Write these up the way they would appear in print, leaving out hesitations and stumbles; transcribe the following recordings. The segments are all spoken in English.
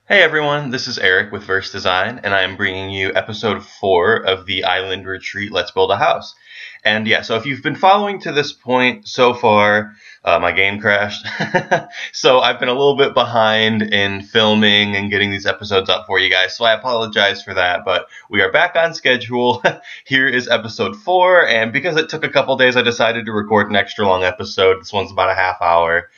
Hey everyone, this is Eric with Verse Design, and I am bringing you episode 4 of the Island Retreat Let's Build a House. And yeah, so if you've been following to this point so far, my game crashed. So I've been a little bit behind in filming and getting these episodes up for you guys, so I apologize for that, but we are back on schedule. Here is episode 4, and because it took a couple days, I decided to record an extra long episode. This one's about a half hour.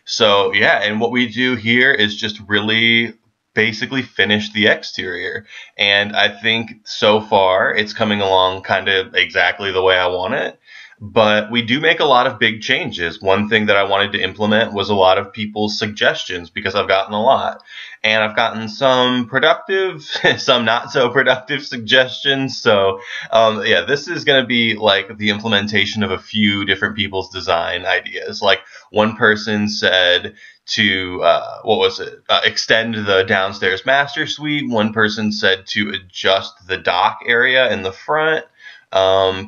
So yeah, and what we do here is just really basically finish the exterior. And I think so far it's coming along kind of exactly the way I want it. But we do make a lot of big changes. One thing that I wanted to implement was a lot of people's suggestions because I've gotten a lot. And I've gotten some productive, some not so productive suggestions. So, yeah, this is going to be like the implementation of a few different people's design ideas. Like one person said, to extend the downstairs master suite. One person said to adjust the dock area in the front.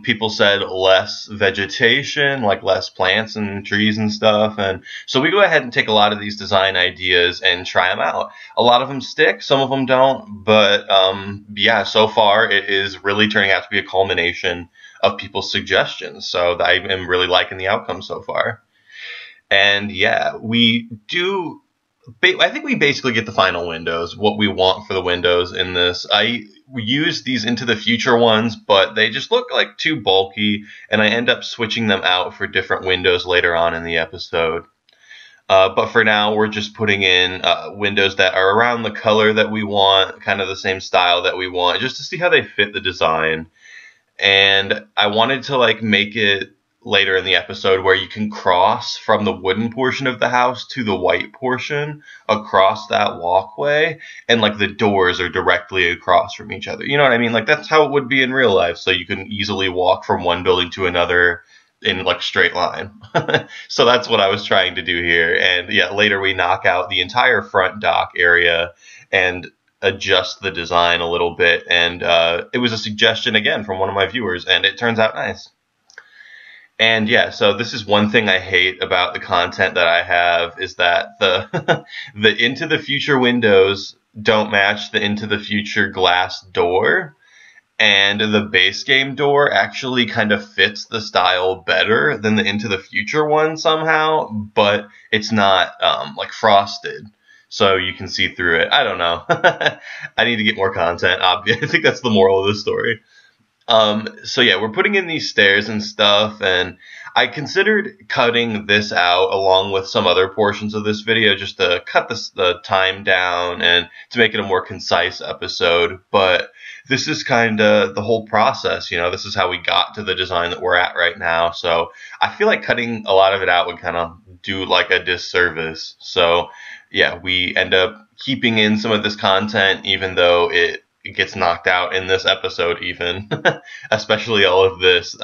People said less vegetation, like less plants and trees and stuff. And so we go ahead and take a lot of these design ideas and try them out. A lot of them stick, some of them don't. But yeah, so far it is really turning out to be a culmination of people's suggestions. So I am really liking the outcome so far. And yeah, we do. I think we basically get the final windows, what we want for the windows in this. I use these Into the Future ones, but they just look like too bulky, and I end up switching them out for different windows later on in the episode. But for now, we're just putting in windows that are around the color that we want, kind of the same style that we want, just to see how they fit the design. And I wanted to like make it later in the episode where you can cross from the wooden portion of the house to the white portion across that walkway, and like the doors are directly across from each other. You know what I mean? Like that's how it would be in real life, so you can easily walk from one building to another in like straight line. So that's what I was trying to do here. And yeah, later we knock out the entire front dock area and adjust the design a little bit. And it was a suggestion again from one of my viewers, and it turns out nice. And yeah, so this is one thing I hate about the content that I have is that the the Into the Future windows don't match the Into the Future glass door. And the base game door actually kind of fits the style better than the Into the Future one somehow, but it's not like frosted. So you can see through it. I don't know. I need to get more content, obviously. I think that's the moral of the story. So yeah, we're putting in these stairs and stuff, and I considered cutting this out along with some other portions of this video just to cut the time down and to make it a more concise episode. But this is kind of the whole process, you know, this is how we got to the design that we're at right now. So I feel like cutting a lot of it out would kind of do like a disservice. So yeah, we end up keeping in some of this content, even though it gets knocked out in this episode even. Especially all of this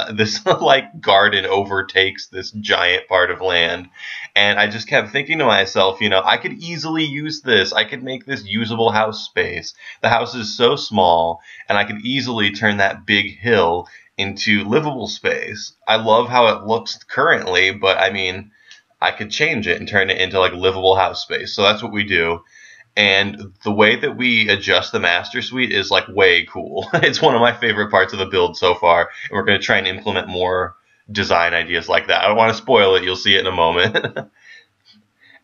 like garden overtakes this giant part of land, and I just kept thinking to myself, you know, I could easily use this. I could make this usable house space. The house is so small, and I could easily turn that big hill into livable space. I love how it looks currently, but I mean, I could change it and turn it into like livable house space. So that's what we do. And the way that we adjust the master suite is like way cool. It's one of my favorite parts of the build so far. And we're going to try and implement more design ideas like that. I don't want to spoil it. You'll see it in a moment.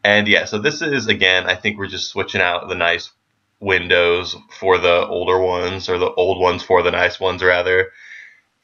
And yeah, so this is, again, I think we're just switching out the nice windows for the older ones, or the old ones for the nice ones, rather.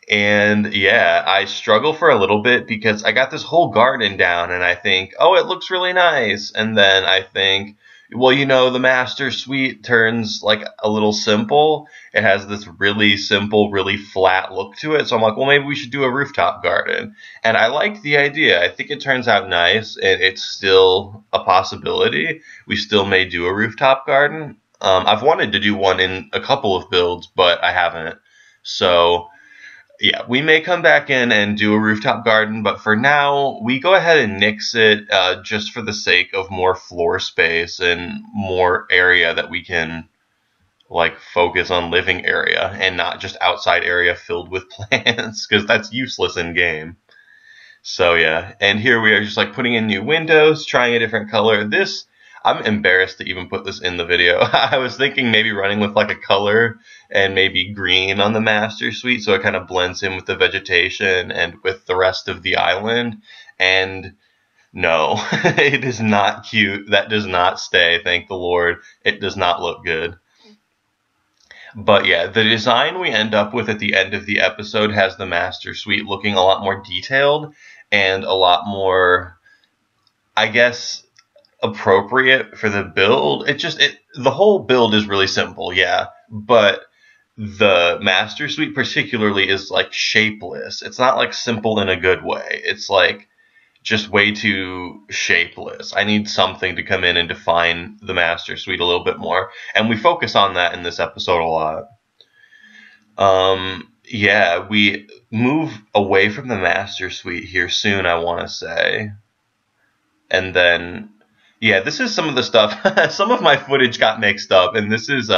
And yeah, I struggle for a little bit because I got this whole garden down and I think, oh, it looks really nice. And then I think, well, you know, the master suite turns like a little simple. It has this really simple, really flat look to it. So I'm like, well, maybe we should do a rooftop garden. And I like the idea. I think it turns out nice, and it's still a possibility. We still may do a rooftop garden. I've wanted to do one in a couple of builds, but I haven't. So yeah, we may come back in and do a rooftop garden, but for now, we go ahead and nix it just for the sake of more floor space and more area that we can like focus on living area and not just outside area filled with plants, because that's useless in game. So yeah, and here we are just like putting in new windows, trying a different color. This, I'm embarrassed to even put this in the video. I was thinking maybe running with like a color and maybe green on the master suite so it kind of blends in with the vegetation and with the rest of the island. And no, it is not cute. That does not stay, thank the Lord. It does not look good. But yeah, the design we end up with at the end of the episode has the master suite looking a lot more detailed and a lot more, I guess, appropriate for the build. The whole build is really simple, yeah, but the master suite particularly is like shapeless. It's not like simple in a good way. It's like just way too shapeless. I need something to come in and define the master suite a little bit more, and we focus on that in this episode a lot. Yeah, we move away from the master suite here soon, I want to say. And then, yeah, this is some of the stuff. Some of my footage got mixed up, and this is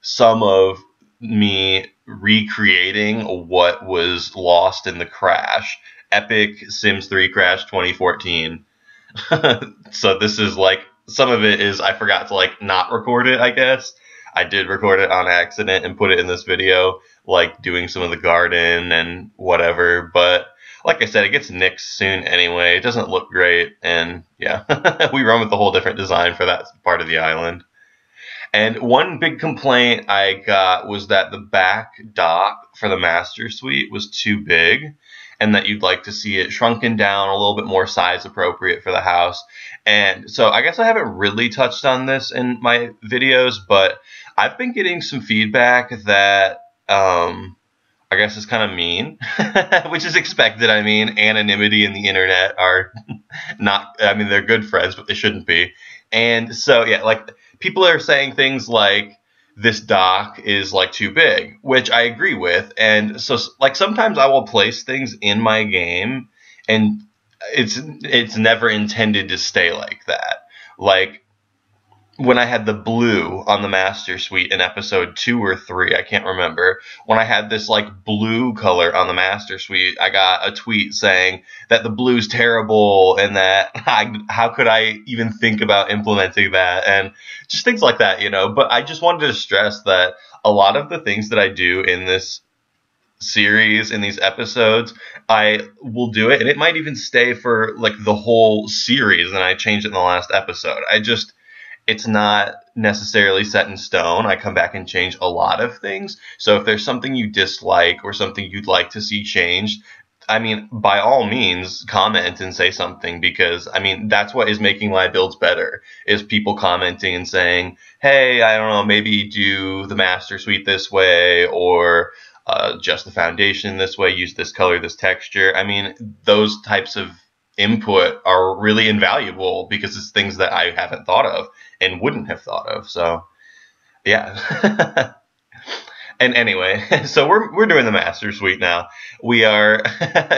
some of me recreating what was lost in the crash. Epic Sims 3 Crash 2014. So this is like, some of it is I forgot to like not record it, I guess. I did record it on accident and put it in this video, like doing some of the garden and whatever, but like I said, it gets nixed soon anyway. It doesn't look great, and yeah, we run with a whole different design for that part of the island. And one big complaint I got was that the back dock for the master suite was too big, and that you'd like to see it shrunken down a little bit more size appropriate for the house. And so I guess I haven't really touched on this in my videos, but I've been getting some feedback that I guess it's kind of mean, which is expected. I mean, anonymity and the internet are not, I mean, they're good friends, but they shouldn't be. And so, yeah, like, people are saying things like, this dock is, like, too big, which I agree with. And so, like, sometimes I will place things in my game, and it's never intended to stay like that. Like, when I had the blue on the master suite in episode 2 or 3, I can't remember, when I had this like blue color on the master suite, I got a tweet saying that the blue's terrible and that how could I even think about implementing that, and just things like that, you know. But I just wanted to stress that a lot of the things that I do in this series, in these episodes, I will do it, and it might even stay for like the whole series, and I changed it in the last episode. It's not necessarily set in stone. I come back and change a lot of things. So if there's something you dislike or something you'd like to see changed, I mean, by all means, comment and say something, because, I mean, that's what is making my builds better, is people commenting and saying, hey, I don't know, maybe do the master suite this way, or just the foundation this way, use this color, this texture. I mean, those types of input are really invaluable because it's things that I haven't thought of and wouldn't have thought of. So yeah. And anyway, so we're doing the master suite now. We are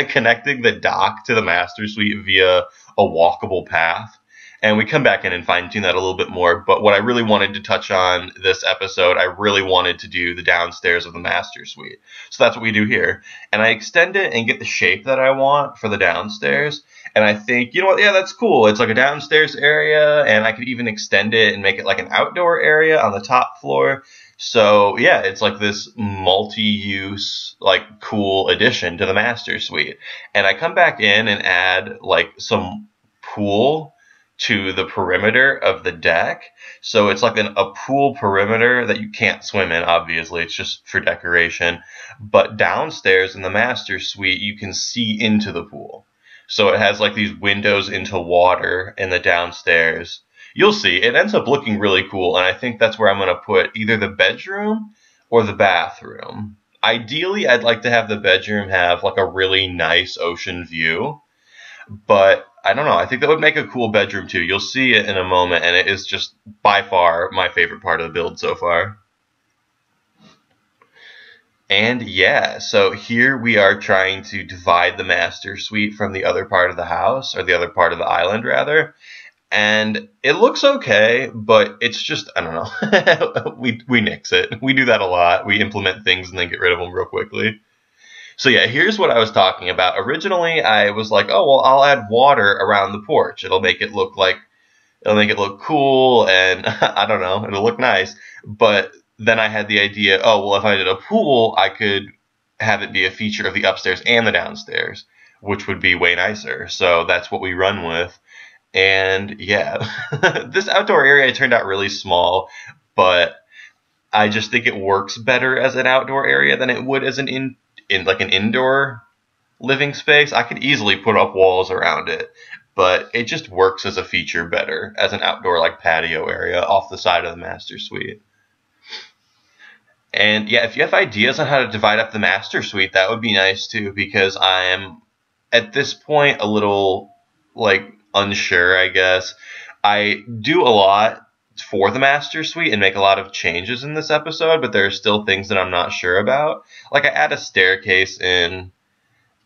connecting the dock to the master suite via a walkable path. And we come back in and fine-tune that a little bit more. But what I really wanted to touch on this episode, I really wanted to do the downstairs of the master suite. So that's what we do here. And I extend it and get the shape that I want for the downstairs. And I think, you know what, yeah, that's cool. It's like a downstairs area, and I could even extend it and make it like an outdoor area on the top floor. So yeah, it's like this multi-use, like, cool addition to the master suite. And I come back in and add like some pool to the perimeter of the deck. So it's like a pool perimeter that you can't swim in, obviously. It's just for decoration. But downstairs in the master suite, you can see into the pool. So it has like these windows into water in the downstairs. You'll see, it ends up looking really cool, and I think that's where I'm going to put either the bedroom or the bathroom. Ideally, I'd like to have the bedroom have like a really nice ocean view, but I don't know, I think that would make a cool bedroom too. You'll see it in a moment, and it is just by far my favorite part of the build so far. And yeah, so here we are trying to divide the master suite from the other part of the house, or the other part of the island rather. And it looks okay, but it's just, I don't know, we nix it. We do that a lot. We implement things and then get rid of them real quickly. So yeah, here's what I was talking about. Originally, I was like, oh, well, I'll add water around the porch. It'll make it look like It'll make it look cool, and I don't know, it'll look nice. But then I had the idea, oh, well, if I did a pool, I could have it be a feature of the upstairs and the downstairs, which would be way nicer. So that's what we run with. And yeah, this outdoor area turned out really small, but I just think it works better as an outdoor area than it would as in like an indoor living space. I could easily put up walls around it, but it just works as a feature better as an outdoor like patio area off the side of the master suite. And yeah, if you have ideas on how to divide up the master suite, that would be nice too, because I am at this point a little like unsure, I guess. I do a lot for the master suite and make a lot of changes in this episode, but there are still things that I'm not sure about. Like I add a staircase in,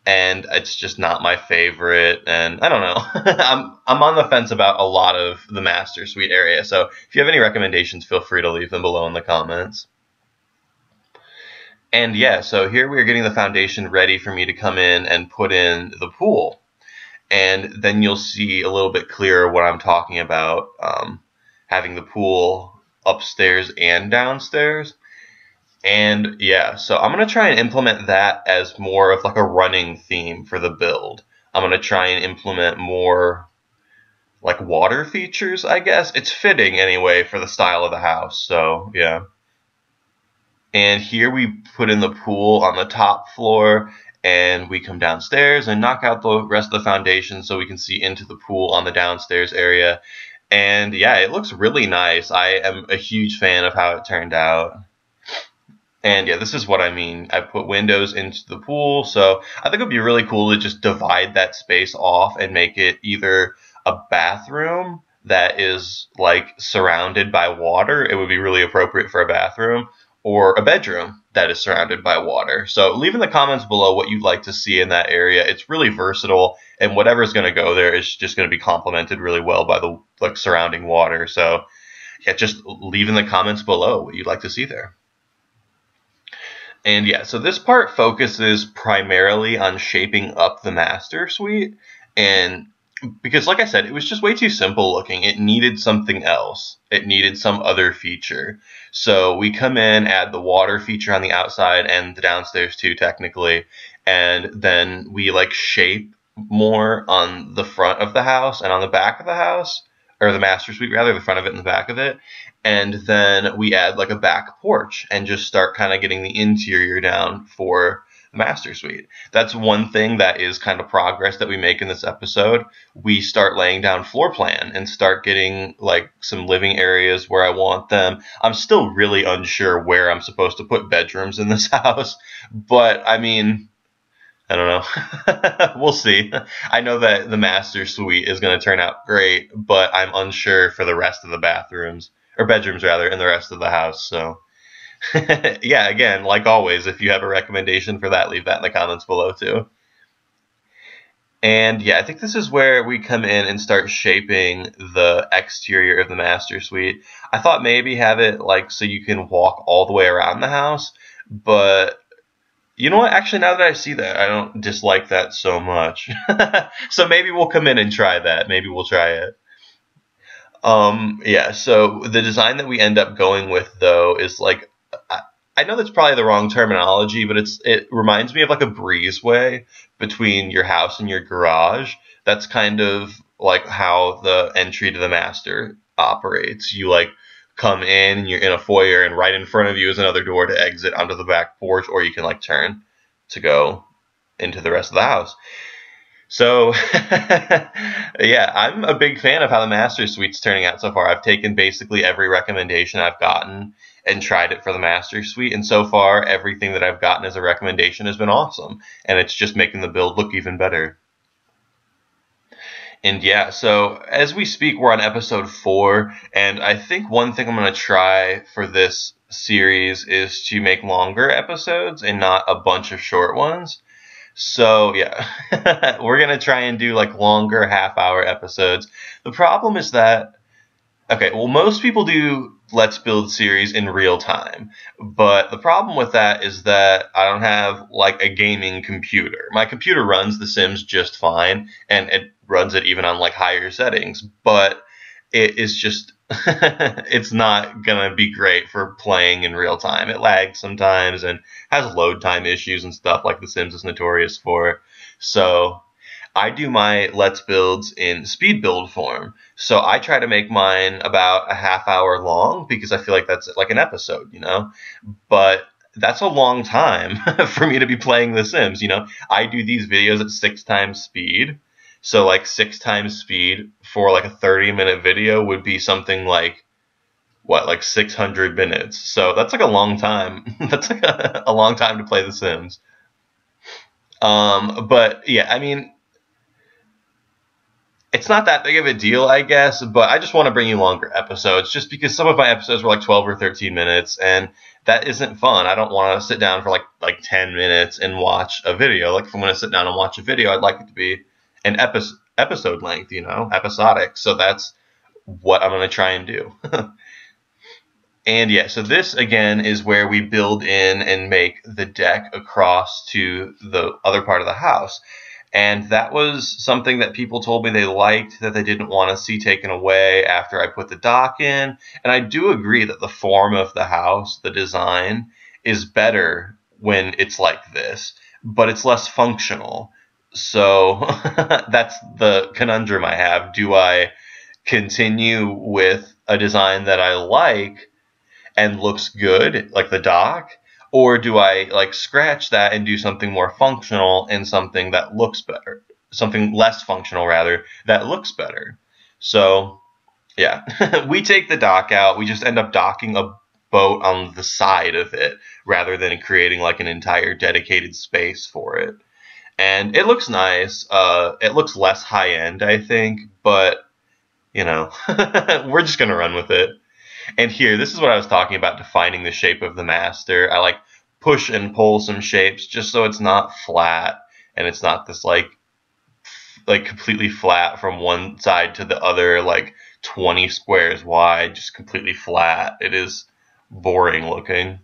and it's just not my favorite, and I don't know. I'm on the fence about a lot of the master suite area. So if you have any recommendations, feel free to leave them below in the comments. And yeah, so here we are getting the foundation ready for me to come in and put in the pool. And then you'll see a little bit clearer what I'm talking about, having the pool upstairs and downstairs. And yeah, so I'm going to try and implement that as more of like a running theme for the build. I'm going to try and implement more like water features, I guess. It's fitting anyway for the style of the house, so yeah. And here we put in the pool on the top floor, and we come downstairs and knock out the rest of the foundation so we can see into the pool on the downstairs area. And yeah, it looks really nice. I am a huge fan of how it turned out. And yeah, this is what I mean. I put windows into the pool, so I think it would be really cool to just divide that space off and make it either a bathroom that is like surrounded by water. It would be really appropriate for a bathroom, or a bedroom that is surrounded by water. So leave in the comments below what you'd like to see in that area. It's really versatile, and whatever's going to go there is just going to be complemented really well by the like surrounding water. So yeah, just leave in the comments below what you'd like to see there. And yeah, so this part focuses primarily on shaping up the master suite, and because like I said, it was just way too simple looking. It needed something else. It needed some other feature. So we come in, add the water feature on the outside and the downstairs too, technically, and then we like shape more on the front of the house and on the back of the house, or the master suite rather, the front of it and the back of it. And then we add like a back porch and just start kind of getting the interior down for the master suite. That's one thing that is kind of progress that we make in this episode. We start laying down floor plan and start getting like some living areas where I want them. I'm still really unsure where I'm supposed to put bedrooms in this house, but I mean, I don't know. We'll see. I know that the master suite is going to turn out great, but I'm unsure for the rest of the bathrooms, or bedrooms rather, in the rest of the house. So yeah, again, like always, if you have a recommendation for that, leave that in the comments below too. And yeah, I think this is where we come in and start shaping the exterior of the master suite. I thought maybe have it like so you can walk all the way around the house, but you know what? Actually, now that I see that, I don't dislike that so much. So maybe we'll come in and try that. Maybe we'll try it. Yeah, so the design that we end up going with, though, is like, I know that's probably the wrong terminology, but it reminds me of like a breezeway between your house and your garage. That's kind of like how the entry to the master operates. You like come in and you're in a foyer, and right in front of you is another door to exit onto the back porch, or you can like turn to go into the rest of the house. So yeah, I'm a big fan of how the master suite's turning out so far. I've taken basically every recommendation I've gotten and tried it for the master suite, and so far everything that I've gotten as a recommendation has been awesome, and it's just making the build look even better. And yeah, so as we speak, we're on episode 4, and I think one thing I'm going to try for this series is to make longer episodes and not a bunch of short ones. So yeah, we're going to try and do like longer half-hour episodes. The problem is that, okay, well, most people do Let's Build series in real time, but the problem with that is that I don't have like a gaming computer. My computer runs The Sims just fine, and it runs it even on like higher settings, but it is just it's not gonna be great for playing in real time. It lags sometimes and has load time issues and stuff like The Sims is notorious for. So I do my Let's Builds in speed build form. So I try to make mine about a half hour long because I feel like that's like an episode, you know? But that's a long time for me to be playing The Sims, you know? I do these videos at 6 times speed. So like 6 times speed for like a 30-minute video would be something like, what, like 600 minutes. So that's like a long time. That's like a long time to play The Sims. But yeah, I mean, it's not that big of a deal, I guess, but I just want to bring you longer episodes just because some of my episodes were like 12 or 13 minutes and that isn't fun. I don't want to sit down for like 10 minutes and watch a video. Like if I'm going to sit down and watch a video, I'd like it to be an episode length, you know, episodic. So that's what I'm going to try and do. And yeah, so this again is where we build in and make the deck across to the other part of the house. And that was something that people told me they liked, that they didn't want to see taken away after I put the dock in. And I do agree that the form of the house, the design, is better when it's like this, but it's less functional. So that's the conundrum I have. Do I continue with a design that I like and looks good, like the dock? Or do I like scratch that and do something more functional and something that looks better? Something less functional, rather, that looks better. So, yeah, we take the dock out. We just end up docking a boat on the side of it rather than creating like an entire dedicated space for it. And it looks nice. It looks less high-end, I think, but, you know, we're just going to run with it. And here, this is what I was talking about, defining the shape of the master. I like push and pull some shapes just so it's not flat and it's not this like completely flat from one side to the other, like 20 squares wide, just completely flat. It is boring looking.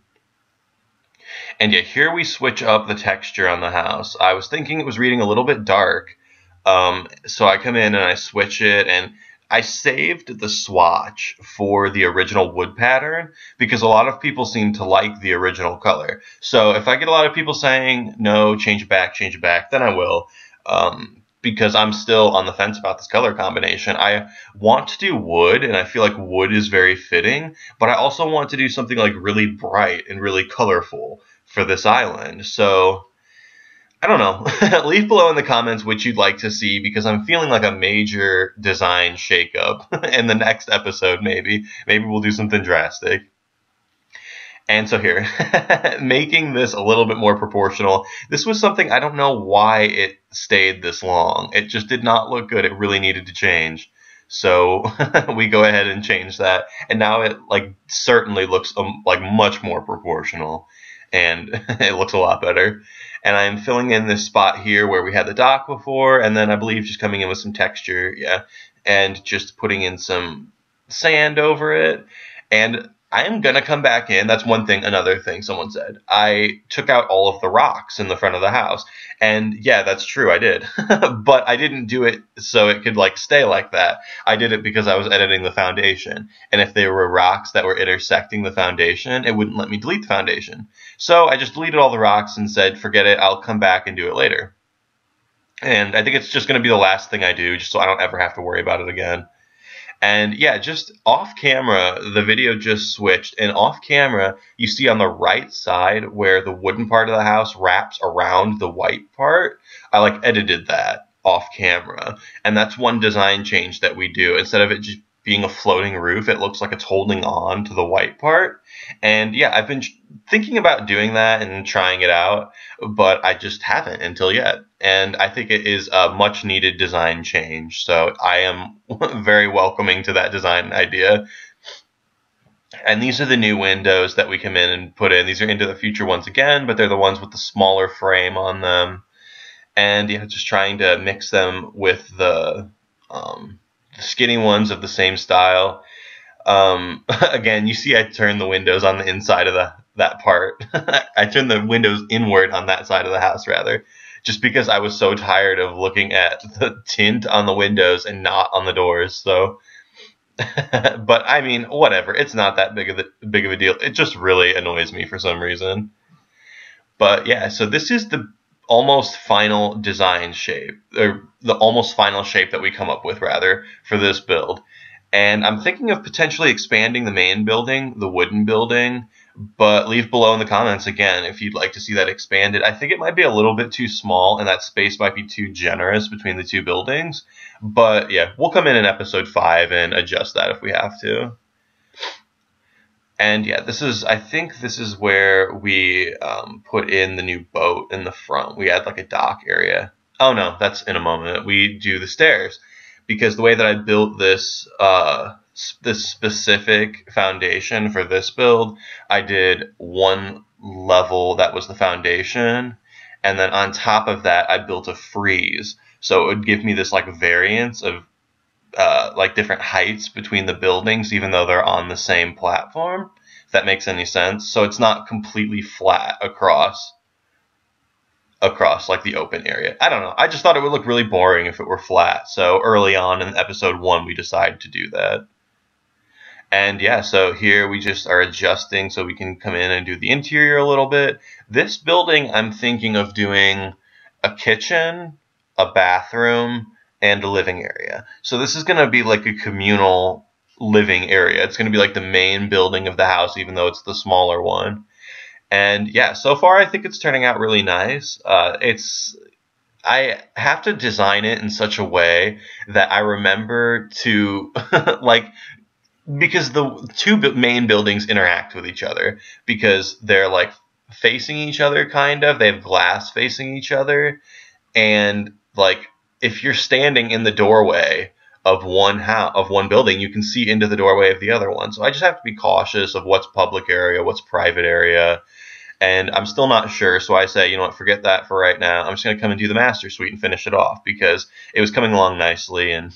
And yeah, here we switch up the texture on the house. I was thinking it was reading a little bit dark, so I come in and I switch it, and I saved the swatch for the original wood pattern because a lot of people seem to like the original color. So if I get a lot of people saying, no, change it back, then I will. Because I'm still on the fence about this color combination. I want to do wood, and I feel like wood is very fitting, but I also want to do something like really bright and really colorful for this island. So I don't know. Leave below in the comments what you'd like to see, because I'm feeling like a major design shakeup in the next episode, maybe. Maybe we'll do something drastic. And so here, making this a little bit more proportional. This was something, I don't know why it stayed this long. It just did not look good. It really needed to change. So we go ahead and change that. And now it like certainly looks like much more proportional. And it looks a lot better. And I'm filling in this spot here where we had the dock before, and then I believe just coming in with some texture, yeah, and just putting in some sand over it. And I am going to come back in. That's one thing. Another thing someone said. I took out all of the rocks in the front of the house. And yeah, that's true. I did. But I didn't do it so it could like stay like that. I did it because I was editing the foundation. And if there were rocks that were intersecting the foundation, it wouldn't let me delete the foundation. So I just deleted all the rocks and said, forget it. I'll come back and do it later. And I think it's just going to be the last thing I do, just so I don't ever have to worry about it again. And yeah, just off camera, the video just switched. And off camera, you see on the right side where the wooden part of the house wraps around the white part. I like edited that off camera. And that's one design change that we do. Instead of it just being a floating roof, it looks like it's holding on to the white part. And yeah, I've been thinking about doing that and trying it out, but I just haven't until yet. And I think it is a much needed design change. So I am very welcoming to that design idea. And these are the new windows that we come in and put in. These are Into the Future ones again, but they're the ones with the smaller frame on them. And yeah, just trying to mix them with the skinny ones of the same style. Again, you see I turned the windows on the inside of that part. I turned the windows inward on that side of the house, rather. Just because I was so tired of looking at the tint on the windows and not on the doors. So But I mean, whatever. It's not that big of a deal. It just really annoys me for some reason. But yeah, so this is the almost final design shape, or the almost final shape that we come up with, rather, for this build. And I'm thinking of potentially expanding the main building, the wooden building, but leave below in the comments again if you'd like to see that expanded. I think it might be a little bit too small, and that space might be too generous between the two buildings. But yeah, we'll come in episode 5 and adjust that if we have to. And yeah, I think this is where we put in the new boat in the front. We add like a dock area. Oh no, that's in a moment. We do the stairs, because the way that I built this specific foundation for this build, I did one level that was the foundation, and then on top of that, I built a frieze. So it would give me this like variance of like different heights between the buildings, even though they're on the same platform, if that makes any sense. So it's not completely flat across like the open area. I don't know. I just thought it would look really boring if it were flat. So early on in episode 1, we decided to do that. And yeah, so here we just are adjusting so we can come in and do the interior a little bit. This building, I'm thinking of doing a kitchen, a bathroom, and a living area. So this is going to be like a communal living area. It's going to be like the main building of the house, even though it's the smaller one. And yeah, so far I think it's turning out really nice. I have to design it in such a way that I remember to like, because the two main buildings interact with each other, because they're like facing each other, kind of. They have glass facing each other, and like if you're standing in the doorway of one building, you can see into the doorway of the other one. So I just have to be cautious of what's public area, what's private area, and I'm still not sure. So I say, you know what, forget that for right now. I'm just going to come and do the master suite and finish it off, because it was coming along nicely. And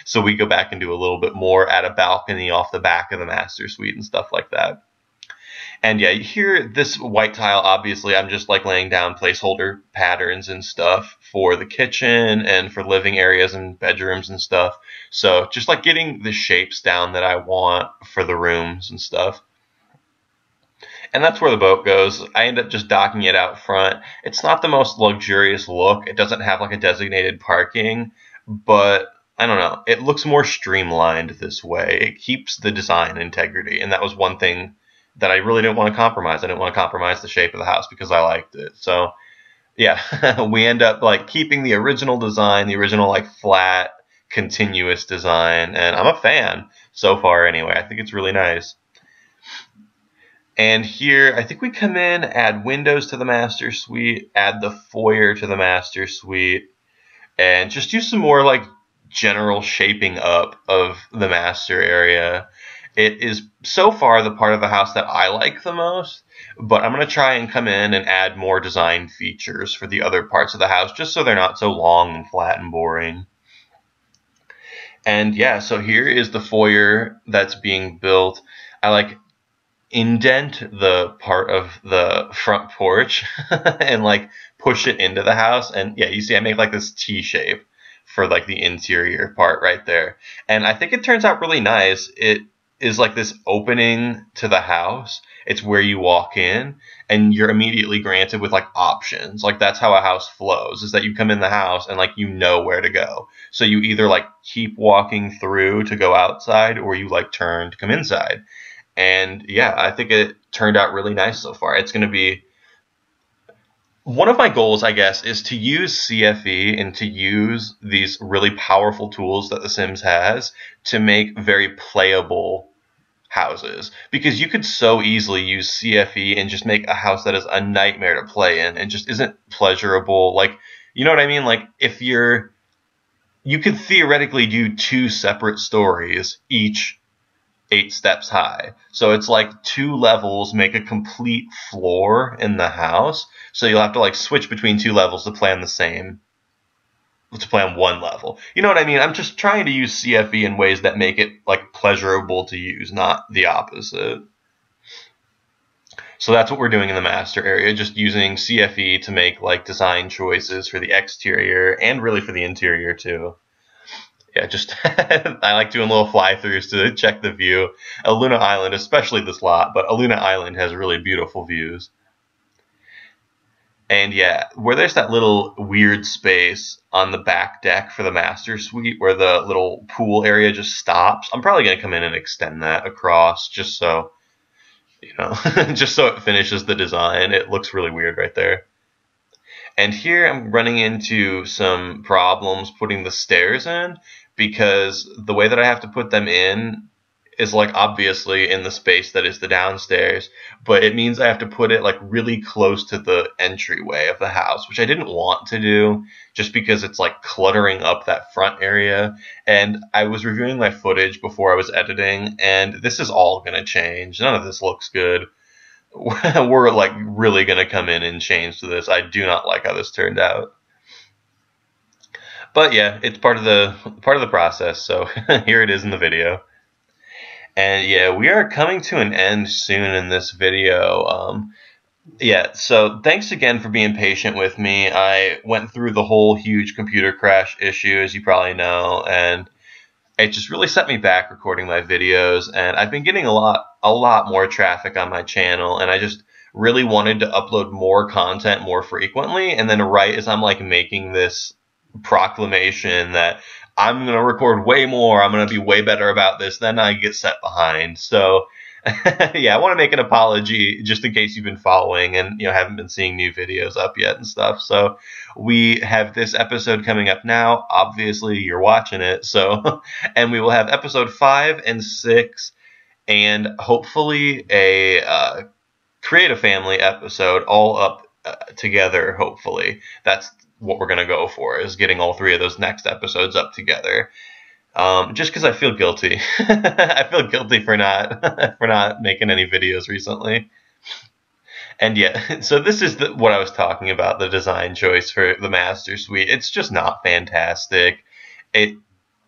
so we go back and do a little bit more, add a balcony off the back of the master suite and stuff like that. And yeah, here, this white tile, obviously, I'm just like laying down placeholder patterns and stuff for the kitchen and for living areas and bedrooms and stuff. So just like getting the shapes down that I want for the rooms and stuff. And that's where the boat goes. I end up just docking it out front. It's not the most luxurious look. It doesn't have like a designated parking, but I don't know. It looks more streamlined this way. It keeps the design integrity, and that was one thing that I really didn't want to compromise. I didn't want to compromise the shape of the house because I liked it. So yeah, we end up like keeping the original design, the original like flat, continuous design, and I'm a fan so far anyway. I think it's really nice. And here, I think we come in, add windows to the master suite, add the foyer to the master suite, and just do some more like general shaping up of the master area. It is so far the part of the house that I like the most, but I'm going to try and come in and add more design features for the other parts of the house, just so they're not so long and flat and boring. And yeah, so here is the foyer that's being built. I like indent the part of the front porch and like push it into the house. And yeah, you see I make like this T shape for like the interior part right there. And I think it turns out really nice. It is like this opening to the house. It's where you walk in and you're immediately granted with like options. Like that's how a house flows, is that you come in the house and like you know where to go. So you either like keep walking through to go outside, or you like turn to come inside. And yeah, I think it turned out really nice so far. It's going to be one of my goals, I guess, is to use CFE and to use these really powerful tools that The Sims has to make very playable houses. Because you could so easily use CFE and just make a house that is a nightmare to play in and just isn't pleasurable. Like, you know what I mean? Like, if you could theoretically do 2 separate stories, each 8 steps high. So it's like 2 levels make a complete floor in the house. So you'll have to like switch between 2 levels to play on one level. You know what I mean? I'm just trying to use CFE in ways that make it like pleasurable to use, not the opposite. So that's what we're doing in the master area, just using CFE to make like design choices for the exterior and really for the interior too. yeah, just I like doing little fly-throughs to check the view. Aluna Island, especially this lot, but Aluna Island has really beautiful views. And yeah, where there's that little weird space on the back deck for the master suite where the little pool area just stops, I'm probably going to come in and extend that across just so, just so it finishes the design. It looks really weird right there. And here I'm running into some problems putting the stairs in because the way that I have to put them in is like obviously in the space that is the downstairs, but it means I have to put it like really close to the entryway of the house, which I didn't want to do just because it's like cluttering up that front area. And I was reviewing my footage before I was editing, and this is all going to change. None of this looks good. We're like really going to come in and change to this. I do not like how this turned out. But yeah, it's part of the process. So here it is in the video. And yeah, we are coming to an end soon in this video. Yeah, so thanks again for being patient with me. I went through the whole huge computer crash issue, as you probably know, and it just really set me back recording my videos. And I've been getting a lot more traffic on my channel, and I just really wanted to upload more content more frequently. And then right as I'm like making this proclamation that I'm going to record way more, I'm going to be way better about this, then I get set behind. So yeah, I want to make an apology just in case you've been following and haven't been seeing new videos up yet and stuff. So we have this episode coming up now. Obviously, you're watching it. So and we will have episode 5 and 6 and hopefully a Create a Family episode all up together, hopefully. That's what we're going to go for, is getting all 3 of those next episodes up together. Just because I feel guilty. I feel guilty for not making any videos recently. And yeah, so this is what I was talking about, the design choice for the Master Suite. It's just not fantastic. It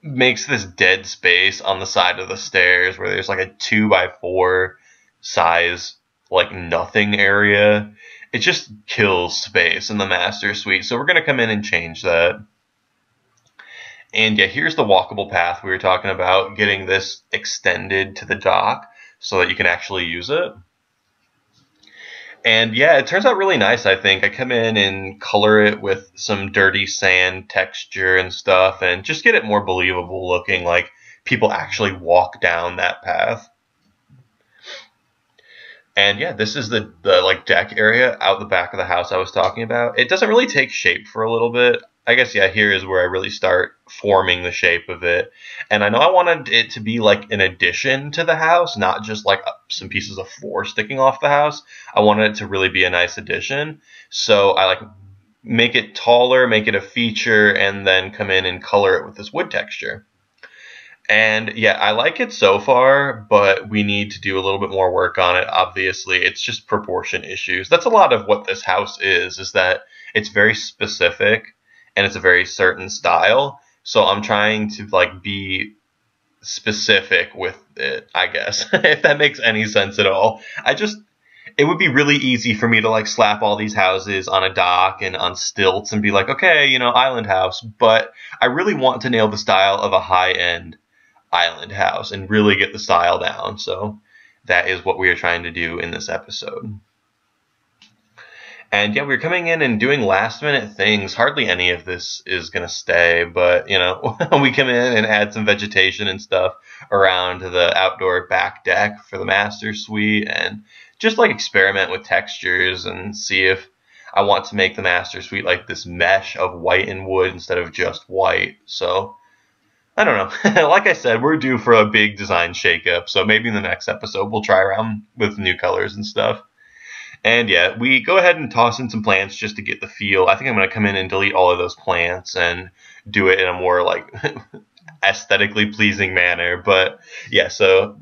makes this dead space on the side of the stairs where there's like a 2x4 size, like nothing area. It just kills space in the Master Suite. So we're going to come in and change that. And yeah, here's the walkable path we were talking about, getting this extended to the dock so that you can actually use it. And yeah, it turns out really nice, I think. I come in and color it with some dirty sand texture and stuff and just get it more believable looking, like people actually walk down that path. And yeah, this is the like deck area out the back of the house I was talking about. It doesn't really take shape for a little bit. I guess, yeah, here is where I really start forming the shape of it. And I know I wanted it to be like an addition to the house, not just like some pieces of floor sticking off the house. I wanted it to really be a nice addition. So I like make it taller, make it a feature, and then come in and color it with this wood texture. And yeah, I like it so far, but we need to do a little bit more work on it. Obviously, it's just proportion issues. That's a lot of what this house is that it's very specific and it's a very certain style. So I'm trying to like be specific with it, I guess, if that makes any sense at all. It would be really easy for me to like slap all these houses on a dock and on stilts and be like, okay, island house. But I really want to nail the style of a high-end island house and really get the style down. So that is what we are trying to do in this episode. And yeah, we're coming in and doing last minute things. Hardly any of this is going to stay, but we come in and add some vegetation and stuff around the outdoor back deck for the Master Suite and just like experiment with textures and see if I want to make the Master Suite like this mesh of white and wood instead of just white. So I don't know. Like I said, we're due for a big design shakeup, so maybe in the next episode we'll try around with new colors and stuff. And yeah, we go ahead and toss in some plants just to get the feel. I think I'm going to come in and delete all of those plants and do it in a more like aesthetically pleasing manner. But yeah, so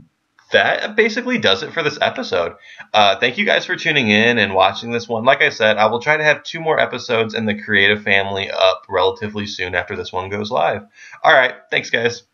that basically does it for this episode. Thank you guys for tuning in and watching this one. Like I said, I will try to have 2 more episodes in the Creative Family up relatively soon after this one goes live. All right, thanks guys.